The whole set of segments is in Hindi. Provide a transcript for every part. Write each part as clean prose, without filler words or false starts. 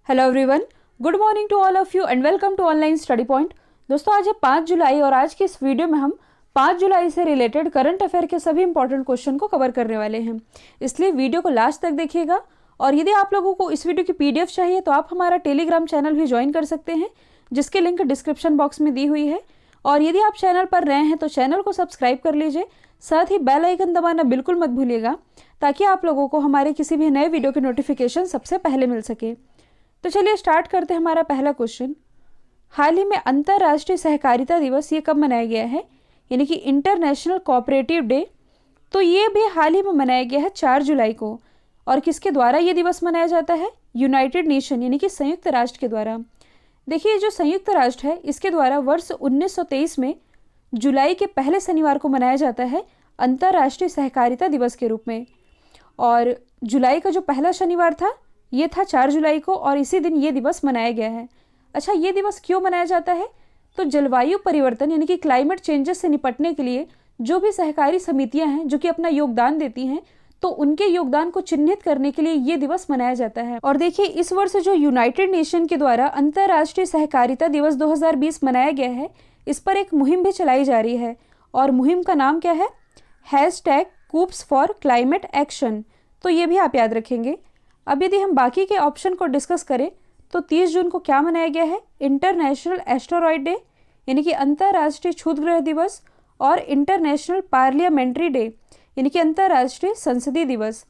Hello everyone, good morning to all of you and welcome to online study point. दोस्तों, आज है 5 जुलाई और आज की इस वीडियो में हम 5 जुलाई से रिलेटेड करंट अफेयर के सभी इंपॉर्टेंट क्वेश्चन को कवर करने वाले हैं, इसलिए वीडियो को लास्ट तक देखिएगा। और यदि आप लोगों को इस वीडियो की पीडीएफ चाहिए तो आप हमारा टेलीग्राम चैनल भी ज्वाइन कर सकते हैं, जिसकी लिंक डिस्क्रिप्शन बॉक्स में दी हुई है। और यदि आप चैनल पर नए हैं तो चैनल को सब्सक्राइब कर लीजिए, साथ ही बेल आइकन दबाना बिल्कुल मत भूलिएगा, ताकि आप लोगों को हमारे किसी भी नए वीडियो की नोटिफिकेशन सबसे पहले मिल सके। तो चलिए स्टार्ट करते हैं हमारा पहला क्वेश्चन। हाल ही में अंतर्राष्ट्रीय सहकारिता दिवस ये कब मनाया गया है, यानी कि इंटरनेशनल कोऑपरेटिव डे। तो ये भी हाल ही में मनाया गया है 4 जुलाई को। और किसके द्वारा ये दिवस मनाया जाता है? यूनाइटेड नेशन यानी कि संयुक्त राष्ट्र के द्वारा। देखिए, जो संयुक्त राष्ट्र है इसके द्वारा वर्ष 1923 में जुलाई के पहले शनिवार को मनाया जाता है अंतर्राष्ट्रीय सहकारिता दिवस के रूप में। और जुलाई का जो पहला शनिवार था ये था 4 जुलाई को, और इसी दिन ये दिवस मनाया गया है। अच्छा, ये दिवस क्यों मनाया जाता है? तो जलवायु परिवर्तन यानी कि क्लाइमेट चेंजेस से निपटने के लिए जो भी सहकारी समितियां हैं जो कि अपना योगदान देती हैं, तो उनके योगदान को चिन्हित करने के लिए ये दिवस मनाया जाता है। और देखिए, इस वर्ष जो यूनाइटेड नेशन के द्वारा अंतर्राष्ट्रीय सहकारिता दिवस 2020 मनाया गया है, इस पर एक मुहिम भी चलाई जा रही है। और मुहिम का नाम क्या है? #कूप्स फॉर क्लाइमेट एक्शन। तो ये भी आप याद रखेंगे। अब यदि हम बाकी के ऑप्शन को डिस्कस करें तो 30 जून को क्या मनाया गया है? इंटरनेशनल एस्टेरॉयड डे यानी कि अंतर्राष्ट्रीय क्षुद्रग्रह दिवस, और इंटरनेशनल पार्लियामेंट्री डे यानी कि अंतर्राष्ट्रीय संसदीय दिवस।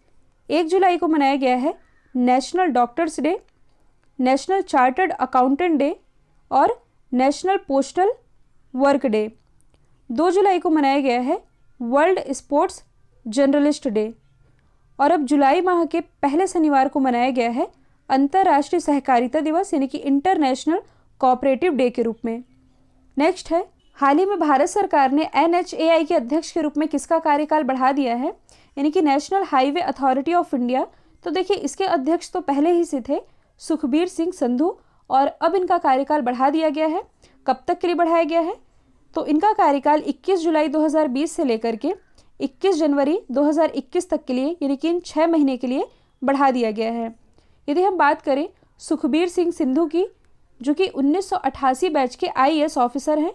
1 जुलाई को मनाया गया है national doctors day, national chartered accountant day और नेशनल पोस्टल वर्क डे। 2 जुलाई को मनाया गया है वर्ल्ड स्पोर्ट्स जर्नलिस्ट डे। और अब जुलाई माह के पहले शनिवार को मनाया गया है अंतर्राष्ट्रीय सहकारिता दिवस यानी कि इंटरनेशनल कोऑपरेटिव डे के रूप में। नेक्स्ट है, हाल ही में भारत सरकार ने NHAI के अध्यक्ष के रूप में किसका कार्यकाल बढ़ा दिया है, यानी कि national highway authority of India. तो देखिए, इसके अध्यक्ष तो पहले ही से थे सुखबीर सिंह संधू, और अब इनका कार्यकाल बढ़ा दिया गया है। कब तक के लिए बढ़ाया गया है? तो इनका कार्यकाल 21 जुलाई 2020 से लेकर के 21 जनवरी 2021 तक के लिए, यानी कि इन 6 महीने के लिए बढ़ा दिया गया है। यदि हम बात करें सुखबीर सिंह सिंधु की, जो कि 1988 बैच के IAS ऑफिसर हैं,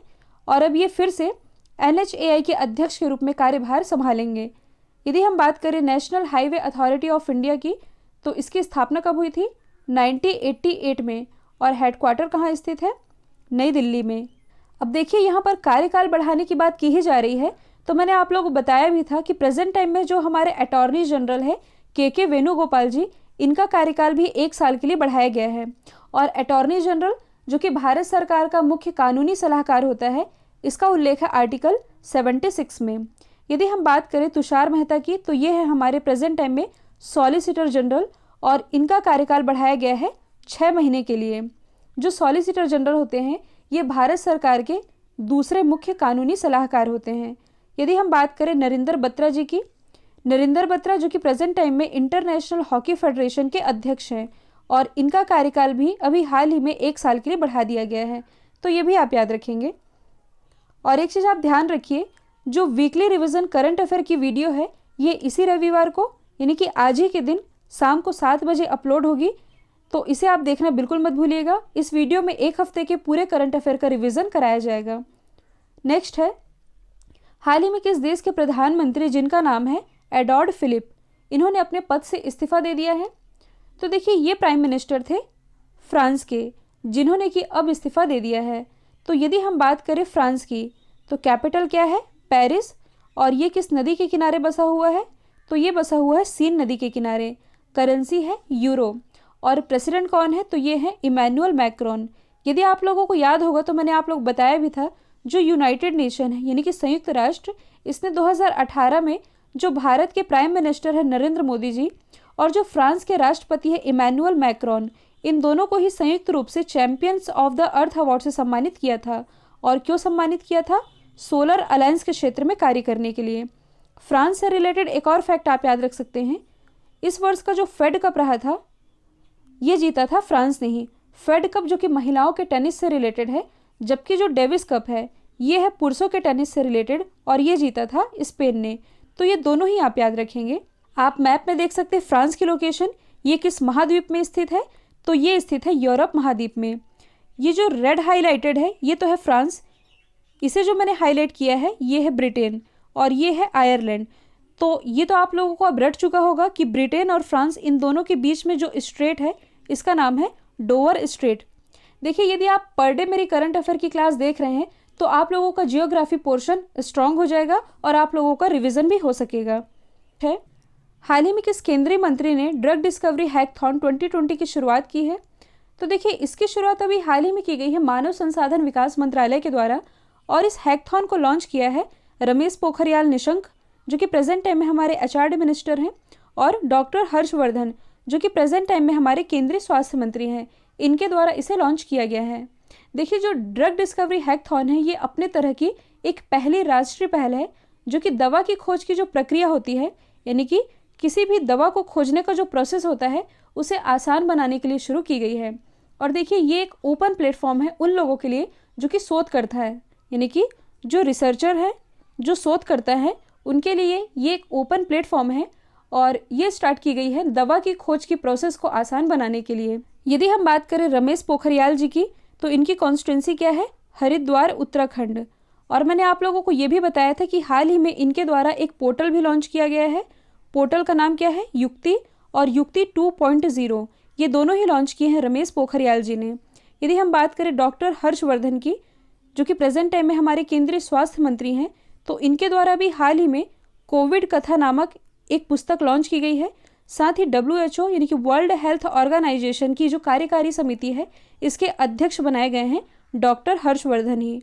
और अब ये फिर से NHAI के अध्यक्ष के रूप में कार्यभार संभालेंगे। यदि हम बात करें national highway authority of India की, तो इसकी स्थापना कब हुई थी? 1988 में, और हेडक्वार्टर कहाँ स्थित है? नई दिल्ली में। अब देखिए, यहाँ पर कार्यकाल बढ़ाने की बात की ही जा रही है, तो मैंने आप लोगों को बताया भी था कि प्रेजेंट टाइम में जो हमारे अटॉर्नी जनरल है के वेणुगोपाल जी, इनका कार्यकाल भी 1 साल के लिए बढ़ाया गया है। और अटॉर्नी जनरल जो कि भारत सरकार का मुख्य कानूनी सलाहकार होता है, इसका उल्लेख है आर्टिकल 76 में। यदि हम बात करें तुषार मेहता की, तो ये है हमारे प्रेजेंट टाइम में सॉलिसिटर जनरल, और इनका कार्यकाल बढ़ाया गया है 6 महीने के लिए। जो सॉलिसिटर जनरल होते हैं ये भारत सरकार के दूसरे मुख्य कानूनी सलाहकार होते हैं। यदि हम बात करें नरेंद्र बत्रा जी की, नरेंद्र बत्रा जो कि प्रेजेंट टाइम में इंटरनेशनल हॉकी फेडरेशन के अध्यक्ष हैं, और इनका कार्यकाल भी अभी हाल ही में 1 साल के लिए बढ़ा दिया गया है। तो ये भी आप याद रखेंगे। और एक चीज़ आप ध्यान रखिए, जो वीकली रिवीजन करंट अफेयर की वीडियो है ये इसी रविवार को यानी कि आज ही के दिन शाम को 7 बजे अपलोड होगी, तो इसे आप देखना बिल्कुल मत भूलिएगा। इस वीडियो में 1 हफ्ते के पूरे करंट अफेयर का रिविजन कराया जाएगा। नेक्स्ट है, हाल ही में किस देश के प्रधानमंत्री जिनका नाम है एडवर्ड फिलिप, इन्होंने अपने पद से इस्तीफा दे दिया है? तो देखिए, ये प्राइम मिनिस्टर थे फ्रांस के, जिन्होंने कि अब इस्तीफा दे दिया है। तो यदि हम बात करें फ्रांस की, तो कैपिटल क्या है? पेरिस। और ये किस नदी के किनारे बसा हुआ है? तो ये बसा हुआ है सीन नदी के किनारे। करेंसी है यूरो। और प्रेसिडेंट कौन है? तो ये है इमैनुअल मैक्रोन। यदि आप लोगों को याद होगा तो मैंने आप लोग बताया भी था, जो यूनाइटेड नेशन है यानी कि संयुक्त राष्ट्र, इसने 2018 में जो भारत के प्राइम मिनिस्टर है नरेंद्र मोदी जी, और जो फ्रांस के राष्ट्रपति है इमैनुअल मैक्रोन, इन दोनों को ही संयुक्त रूप से champions of the earth award से सम्मानित किया था। और क्यों सम्मानित किया था? सोलर अलायंस के क्षेत्र में कार्य करने के लिए। फ्रांस से रिलेटेड एक और फैक्ट आप याद रख सकते हैं, इस वर्ष का जो फेड कप रहा था ये जीता था फ्रांस ने ही। फेड कप जो कि महिलाओं के टेनिस से रिलेटेड है, जबकि जो डेविस कप है ये है पुरुषों के टेनिस से रिलेटेड, और ये जीता था स्पेन ने। तो ये दोनों ही आप याद रखेंगे। आप मैप में देख सकते हैं फ्रांस की लोकेशन, ये किस महाद्वीप में स्थित है? तो ये स्थित है यूरोप महाद्वीप में। ये जो रेड हाईलाइटेड है ये तो है फ्रांस, इसे जो मैंने हाईलाइट किया है ये है ब्रिटेन और ये है आयरलैंड। तो ये तो आप लोगों को अब रट चुका होगा कि ब्रिटेन और फ्रांस इन दोनों के बीच में जो स्ट्रेट है इसका नाम है डोवर स्ट्रेट। देखिए, यदि आप पर डे मेरी करंट अफेयर की क्लास देख रहे हैं तो आप लोगों का जियोग्राफी पोर्शन स्ट्रांग हो जाएगा और आप लोगों का रिवीजन भी हो सकेगा। है हाल ही में किस केंद्रीय मंत्री ने ड्रग डिस्कवरी हैकथॉन 2020 की शुरुआत की है? तो देखिए, इसकी शुरुआत अभी हाल ही में की गई है मानव संसाधन विकास मंत्रालय के द्वारा और इस हैकथॉन को लॉन्च किया है रमेश पोखरियाल निशंक, जो कि प्रेजेंट टाइम में हमारे एचआरडी मिनिस्टर हैं, और डॉक्टर हर्षवर्धन, जो कि प्रेजेंट टाइम में हमारे केंद्रीय स्वास्थ्य मंत्री हैं। इनके द्वारा इसे लॉन्च किया गया है। देखिए, जो ड्रग डिस्कवरी हैकथॉन है ये अपने तरह की एक पहली राष्ट्रीय पहल है जो कि दवा की खोज की जो प्रक्रिया होती है, यानी कि किसी भी दवा को खोजने का जो प्रोसेस होता है उसे आसान बनाने के लिए शुरू की गई है। और देखिए, ये एक ओपन प्लेटफॉर्म है उन लोगों के लिए जो कि शोध करता है, यानी कि जो रिसर्चर है, जो शोध करता है, उनके लिए ये एक ओपन प्लेटफॉर्म है और ये स्टार्ट की गई है दवा की खोज की प्रोसेस को आसान बनाने के लिए। यदि हम बात करें रमेश पोखरियाल जी की, तो इनकी कॉन्स्टिट्यूंसी क्या है? हरिद्वार, उत्तराखंड। और मैंने आप लोगों को ये भी बताया था कि हाल ही में इनके द्वारा एक पोर्टल भी लॉन्च किया गया है। पोर्टल का नाम क्या है? युक्ति और युक्ति 2.0। ये दोनों ही लॉन्च किए हैं रमेश पोखरियाल जी ने। यदि हम बात करें डॉक्टर हर्षवर्धन की, जो कि प्रेजेंट टाइम में हमारे केंद्रीय स्वास्थ्य मंत्री हैं, तो इनके द्वारा भी हाल ही में कोविड कथा नामक एक पुस्तक लॉन्च की गई है। साथ ही WHO यानी कि वर्ल्ड हेल्थ ऑर्गेनाइजेशन की जो कार्यकारी समिति है इसके अध्यक्ष बनाए गए हैं डॉक्टर हर्षवर्धन ही।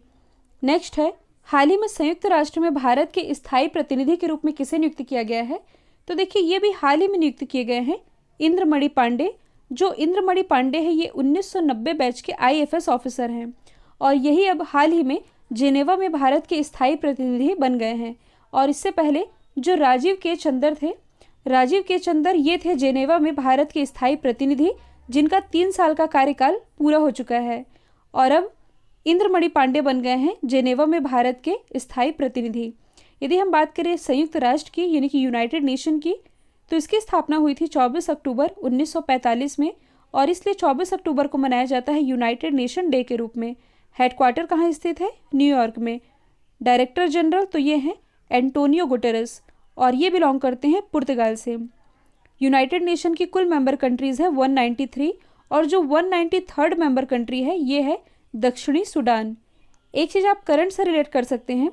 नेक्स्ट है, हाल ही में संयुक्त राष्ट्र में भारत के स्थायी प्रतिनिधि के रूप में किसे नियुक्त किया गया है? तो देखिए, ये भी हाल ही में नियुक्त किए गए हैं इंद्रमणि पांडे। जो इंद्रमणि पांडे है ये 1990 बैच के IFS ऑफिसर हैं और यही अब हाल ही में जेनेवा में भारत के स्थायी प्रतिनिधि बन गए हैं। और इससे पहले जो राजीव के चंदर थे, राजीव के चंदर ये थे जेनेवा में भारत के स्थायी प्रतिनिधि, जिनका 3 साल का कार्यकाल पूरा हो चुका है। और अब इंद्रमणि पांडे बन गए हैं जेनेवा में भारत के स्थायी प्रतिनिधि। यदि हम बात करें संयुक्त राष्ट्र की यानी कि यूनाइटेड नेशन की, तो इसकी स्थापना हुई थी 24 अक्टूबर 1945 में और इसलिए 24 अक्टूबर को मनाया जाता है यूनाइटेड नेशन डे के रूप में। हेडक्वार्टर कहाँ स्थित है? न्यूयॉर्क में। डायरेक्टर जनरल तो ये हैं एंटोनियो गुटेरेस और ये बिलोंग करते हैं पुर्तगाल से। यूनाइटेड नेशन की कुल मेंबर कंट्रीज़ है 193 और जो 193rd मेंबर कंट्री है ये है दक्षिणी सूडान। एक चीज़ आप करंट से रिलेट कर सकते हैं,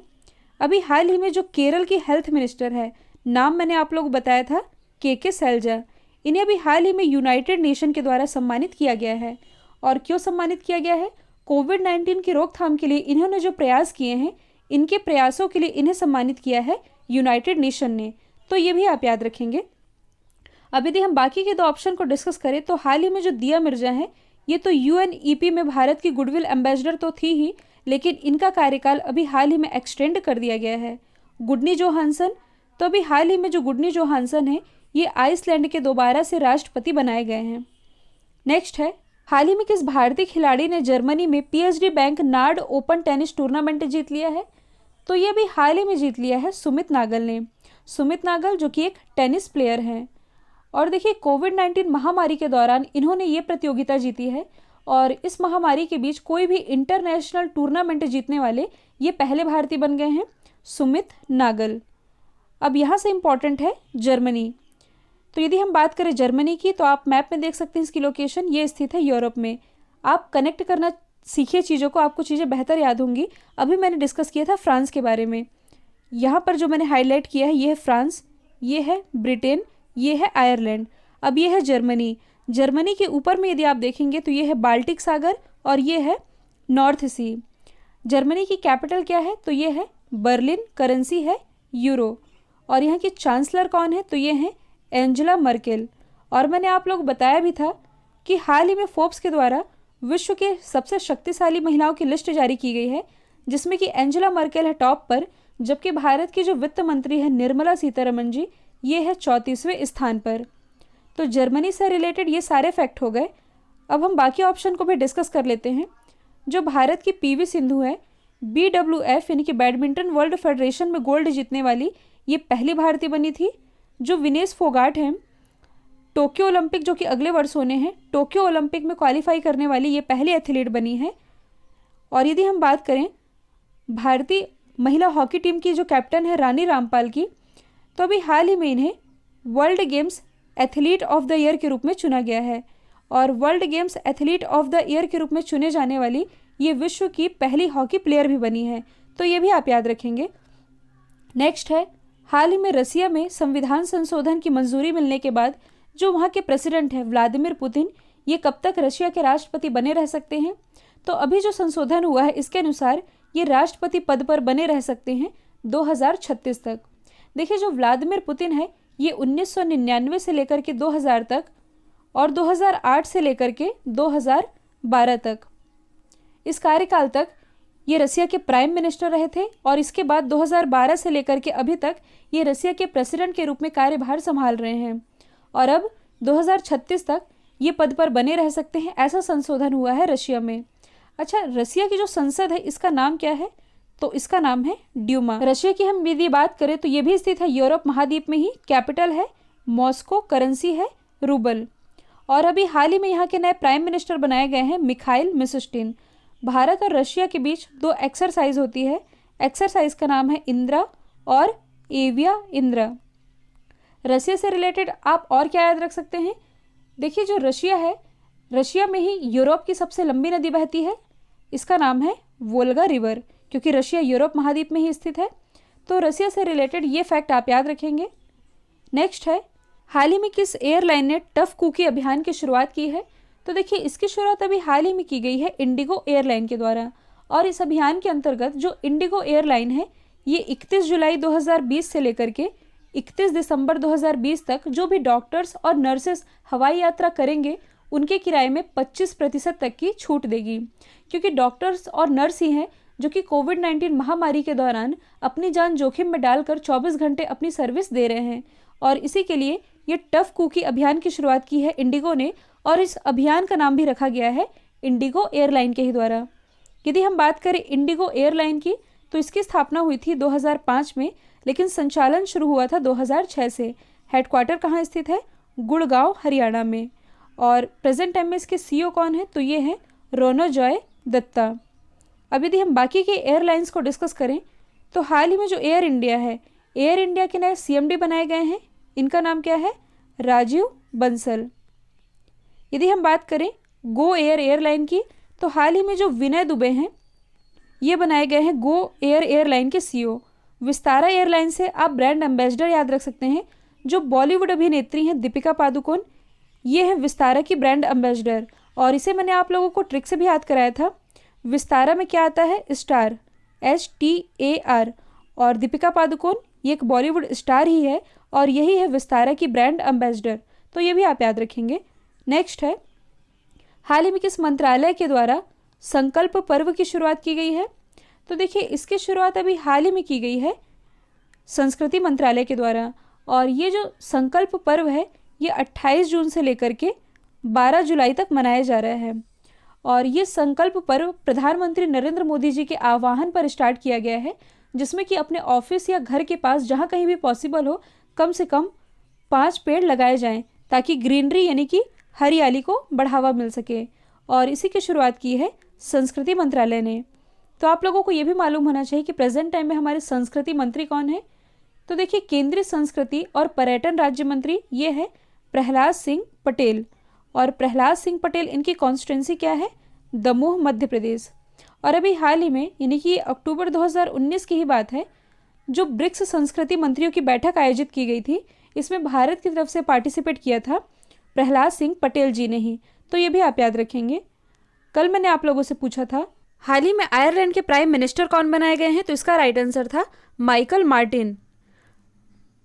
अभी हाल ही में जो केरल की हेल्थ मिनिस्टर है, नाम मैंने आप लोग बताया था के सैलजा, इन्हें अभी हाल ही में यूनाइटेड नेशन के द्वारा सम्मानित किया गया है। और क्यों सम्मानित किया गया है? कोविड-19 की रोकथाम के लिए इन्होंने जो प्रयास किए हैं, इनके प्रयासों के लिए इन्हें सम्मानित किया है यूनाइटेड नेशन ने। तो ये भी आप याद रखेंगे। अब यदि हम बाकी के 2 ऑप्शन को डिस्कस करें तो हाल ही में जो दिया मिर्जा है ये तो UNEP में भारत की गुडविल एम्बेसडर तो थी ही, लेकिन इनका कार्यकाल अभी हाल ही में एक्सटेंड कर दिया गया है। गुडनी जोहानसन, तो अभी हाल ही में जो गुडनी जोहानसन है ये आइसलैंड के दोबारा से राष्ट्रपति बनाए गए हैं। नेक्स्ट है, हाल ही में किस भारतीय खिलाड़ी ने जर्मनी में PSG bank Nord open tennis tournament जीत लिया है? तो ये भी हाल ही में जीत लिया है सुमित नागल ने। सुमित नागल जो कि एक टेनिस प्लेयर हैं। और देखिए, कोविड-19 महामारी के दौरान इन्होंने ये प्रतियोगिता जीती है और इस महामारी के बीच कोई भी इंटरनेशनल टूर्नामेंट जीतने वाले ये पहले भारतीय बन गए हैं, सुमित नागल। अब यहाँ से इम्पॉर्टेंट है जर्मनी। तो यदि हम बात करें जर्मनी की, तो आप मैप में देख सकते हैं इसकी लोकेशन, ये स्थित है यूरोप में। आप कनेक्ट करना सीखिए चीज़ों को, आपको चीज़ें बेहतर याद होंगी। अभी मैंने डिस्कस किया था फ्रांस के बारे में, यहाँ पर जो मैंने हाईलाइट किया है ये है फ्रांस, ये है ब्रिटेन, ये है आयरलैंड। अब ये है जर्मनी। जर्मनी के ऊपर में यदि आप देखेंगे तो ये है बाल्टिक सागर और ये है नॉर्थ सी। जर्मनी की कैपिटल क्या है? तो ये है बर्लिन, करेंसी है यूरो। और यहाँ की चांसलर कौन है? तो ये हैं एंजेला मर्केल। और मैंने आप लोग बताया भी था कि हाल ही में फोर्ब्स के द्वारा विश्व के सबसे शक्तिशाली महिलाओं की लिस्ट जारी की गई है, जिसमें कि एंजेला मर्केल है टॉप पर, जबकि भारत की जो वित्त मंत्री है निर्मला सीतारमण जी, ये है 34वें स्थान पर। तो जर्मनी से रिलेटेड ये सारे फैक्ट हो गए। अब हम बाकी ऑप्शन को भी डिस्कस कर लेते हैं। जो भारत की PV सिंधु है, BWF यानी कि बैडमिंटन वर्ल्ड फेडरेशन में गोल्ड जीतने वाली ये पहली भारतीय बनी थी। जो विनेश फोगाट हैं, टोक्यो ओलंपिक जो कि अगले वर्ष होने हैं, टोक्यो ओलंपिक में क्वालिफाई करने वाली ये पहली एथलीट बनी है। और यदि हम बात करें भारतीय महिला हॉकी टीम की जो कैप्टन है रानी रामपाल की, तो अभी हाल ही में इन्हें world games athlete of the year के रूप में चुना गया है। और world games athlete of the year के रूप में चुने जाने वाली ये विश्व की पहली हॉकी प्लेयर भी बनी है, तो ये भी आप याद रखेंगे। नेक्स्ट है, हाल ही में रसिया में संविधान संशोधन की मंजूरी मिलने के बाद जो वहाँ के प्रेसिडेंट हैं व्लादिमीर पुतिन, ये कब तक रशिया के राष्ट्रपति बने रह सकते हैं? तो अभी जो संशोधन हुआ है इसके अनुसार ये राष्ट्रपति पद पर बने रह सकते हैं 2036 तक। देखिए, जो व्लादिमीर पुतिन है ये 1999 से लेकर के 2000 तक और 2008 से लेकर के 2012 तक इस कार्यकाल तक ये रसिया के प्राइम मिनिस्टर रहे थे। और इसके बाद 2012 से लेकर के अभी तक ये रसिया के प्रेसिडेंट के रूप में कार्यभार संभाल रहे हैं। और अब 2036 तक ये पद पर बने रह सकते हैं, ऐसा संशोधन हुआ है रशिया में। अच्छा, रसिया की जो संसद है इसका नाम क्या है? तो इसका नाम है ड्यूमा। रशिया की हम यदि बात करें तो ये भी स्थित है यूरोप महाद्वीप में ही, कैपिटल है मॉस्को, करेंसी है रूबल। और अभी हाल ही में यहाँ के नए प्राइम मिनिस्टर बनाए गए हैं मिखाइल मिशुस्टिन। भारत और रशिया के बीच 2 एक्सरसाइज होती है, एक्सरसाइज का नाम है इंद्रा और एविया इंद्रा। रशिया से रिलेटेड आप और क्या याद रख सकते हैं? देखिए, जो रशिया है, रशिया में ही यूरोप की सबसे लंबी नदी बहती है, इसका नाम है वोल्गा रिवर, क्योंकि रशिया यूरोप महाद्वीप में ही स्थित है। तो रशिया से रिलेटेड ये फैक्ट आप याद रखेंगे। नेक्स्ट है, हाल ही में किस एयरलाइन ने टफ कुकी अभियान की शुरुआत की है? तो देखिए, इसकी शुरुआत अभी हाल ही में की गई है इंडिगो एयरलाइन के द्वारा। और इस अभियान के अंतर्गत जो इंडिगो एयरलाइन है ये 31 जुलाई 2020 से लेकर के 31 दिसंबर 2020 तक जो भी डॉक्टर्स और नर्सेस हवाई यात्रा करेंगे उनके किराए में 25% तक की छूट देगी, क्योंकि डॉक्टर्स और नर्स ही हैं जो कि कोविड-19 महामारी के दौरान अपनी जान जोखिम में डालकर 24 घंटे अपनी सर्विस दे रहे हैं। और इसी के लिए ये टफ कुकी अभियान की शुरुआत की है इंडिगो ने, और इस अभियान का नाम भी रखा गया है इंडिगो एयरलाइन के ही द्वारा। यदि हम बात करें इंडिगो एयरलाइन की, तो इसकी स्थापना हुई थी 2005 में, लेकिन संचालन शुरू हुआ था 2006 से। हेडक्वार्टर कहाँ स्थित है? गुड़गांव, हरियाणा में। और प्रेजेंट टाइम में इसके सीईओ कौन है? तो ये हैं रोनोजॉय दत्ता। अब यदि हम बाकी के एयरलाइंस को डिस्कस करें तो हाल ही में जो एयर इंडिया है, एयर इंडिया के नए सीएमडी बनाए गए हैं, इनका नाम क्या है? राजीव बंसल। यदि हम बात करें गो एयर एयरलाइन की, तो हाल ही में जो विनय दुबे हैं ये बनाए गए हैं गो एयर एयरलाइन के सीईओ। विस्तारा एयरलाइन से आप ब्रांड एम्बेसडर याद रख सकते हैं, जो बॉलीवुड अभिनेत्री हैं दीपिका पादुकोण, ये है विस्तारा की ब्रांड एम्बेसडर। और इसे मैंने आप लोगों को ट्रिक से भी याद कराया था। विस्तारा में क्या आता है? Star, STAR। और दीपिका पादुकोण ये एक बॉलीवुड स्टार ही है और यही है विस्तारा की ब्रांड एम्बेसडर, तो ये भी आप याद रखेंगे। नेक्स्ट है, हाल ही में किस मंत्रालय के द्वारा संकल्प पर्व की शुरुआत की गई है? तो देखिए, इसकी शुरुआत अभी हाल ही में की गई है संस्कृति मंत्रालय के द्वारा। और ये जो संकल्प पर्व है ये 28 जून से लेकर के 12 जुलाई तक मनाया जा रहा है। और ये संकल्प पर्व प्रधानमंत्री नरेंद्र मोदी जी के आह्वान पर स्टार्ट किया गया है, जिसमें कि अपने ऑफिस या घर के पास जहाँ कहीं भी पॉसिबल हो कम से कम 5 पेड़ लगाए जाएं, ताकि ग्रीनरी यानी कि हरियाली को बढ़ावा मिल सके। और इसी की शुरुआत की है संस्कृति मंत्रालय ने। तो आप लोगों को ये भी मालूम होना चाहिए कि प्रेजेंट टाइम में हमारे संस्कृति मंत्री कौन है? तो देखिए, केंद्रीय संस्कृति और पर्यटन राज्य मंत्री ये है प्रहलाद सिंह पटेल। और प्रहलाद सिंह पटेल इनकी कॉन्स्टिट्यूंसी क्या है? दमोह, मध्य प्रदेश। और अभी हाल ही में यानी कि अक्टूबर 2019 की ही बात है, जो ब्रिक्स संस्कृति मंत्रियों की बैठक आयोजित की गई थी, इसमें भारत की तरफ से पार्टिसिपेट किया था प्रहलाद सिंह पटेल जी ने ही, तो ये भी आप याद रखेंगे। कल मैंने आप लोगों से पूछा था हाल ही में आयरलैंड के प्राइम मिनिस्टर कौन बनाए गए हैं, तो इसका राइट आंसर था माइकल मार्टिन।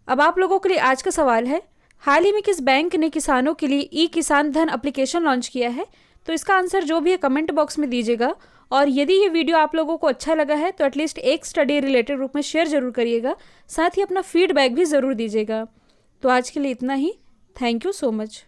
अब आप लोगों के लिए आज का सवाल है, हाल ही में किस बैंक ने किसानों के लिए ई किसान धन एप्लीकेशन लॉन्च किया है? तो इसका आंसर जो भी है कमेंट बॉक्स में दीजिएगा। और यदि ये वीडियो आप लोगों को अच्छा लगा है तो एटलीस्ट एक स्टडी रिलेटेड ग्रुप में शेयर जरूर करिएगा, साथ ही अपना फीडबैक भी ज़रूर दीजिएगा। तो आज के लिए इतना ही। Thank you so much.